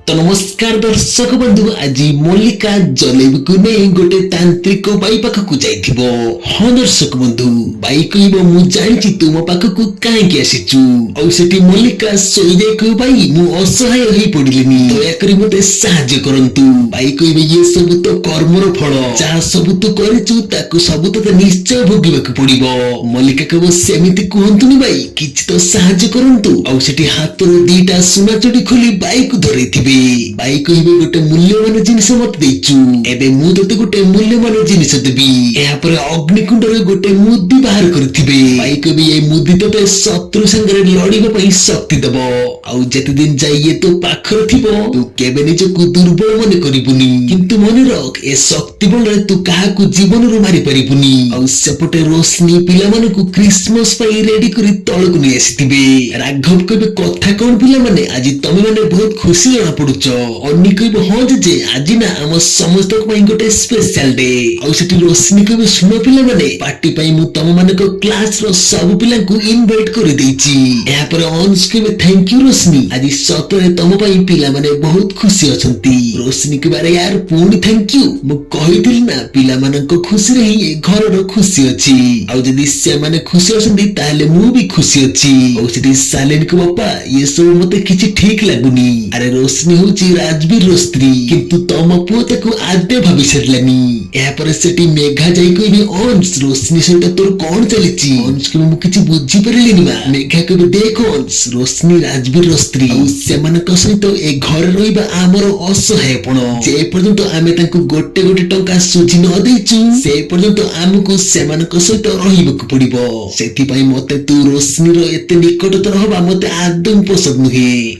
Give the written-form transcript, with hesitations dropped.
तो नमस्कार दर्शक बंधु आज मल्लिका जलेब को नहीं गोटे तांत्रिक बाई पाखक जाइथिबो। हाँ दर्शक बंधु बाई कहबो मु जानिछि तुम पाखक काहेकि आसीचु और सेठी मल्लिका सोई जाय को बाई मु असहाय होई पडिलिनी दया करी मते साहाय्य करंतु। बाई कहबे ये सब तो कर्मर फल जा सब तो करिचु ताकू सब तो निश्चय भोगिबाक पड़िबो। मल्लिका कहबो सेमिति कहंतुनी बाई किछि तो साहाय्य करंतु और सेठी हातरो दीटा सुना चोडी खोली बाई को धरैथिबे। बाई कहबे गोटे मूल्यवान जिनिस मत देचु एबे मु तते गोटे मूल्यवान जिनिस देबी। एहा परे अग्निकुंडरे गोटे मुद्दी बाहर करथिबे। बाई कहबे ए मुद्दी तते शत्रु संगरे लड़िबा पई शक्ति देबो आउ जेते दिन जाई ए तो पाखर थिबो तू केबे निजकु दुर्बल मने करिबुनी किंतु मने रख ए शक्ति बलरे तू काहाकु जीवनरु मारि परिबुनी। आउ सेपटे रोशनी पिला मानकु क्रिसमस पई रेडी करी तळकु नि आसीथिबे। राघव कहबे कथा कोन पिला माने आज तमे माने बहुत खुशी जणा पडुचो। अन्नी कहबे हां जे आज ना हम समस्त पई गोटे स्पेशल डे। आउ सेठी रोशनी कहबे सुनो पिला माने पार्टी पई मु तम मानको क्लास रो सब पिला को इनवाइट करि देछि। एहा पर अंश कहबे थैंक यू रोशनी आज सतरे तम पई पिला माने बहुत खुशी अछंती। रोशनी कहबे अरे यार पूर्ण थैंक यू मु कहिदिल ना पिला मानको खुशी रही ए घर रो खुशी अछि आउ जदी से माने खुशी अछंती ताले मु भी खुशी अछि। आउ सेठी सालेन को बापा ये सब मते किछि ठीक लागुनी। अरे रोशनी होची राजवीर रो स्त्री किंतु तम पुओ ताकू आद्य भाबी छडलानी। एहा पर सेठी मेघा जाई कहबे अंश रोशनी सहित तोर कोन चलिछि। अंश के मु किछि बुझी परलिनी मा। मेघा कहबे देख अंश रोशनी राजवीर रो स्त्री आउ सेमानक सहित ए घर रहिबा हमर असहायपण जे पर्यंत आमे तांकू गोटे गोटे टंका सुझी न देइछु से पर्यंत हमकु सेमानक सहित रहिबक पड़िबो। सेति पई मते तू रोशनी रो एते निकटतर हबा मते आदम पसंद नुहे।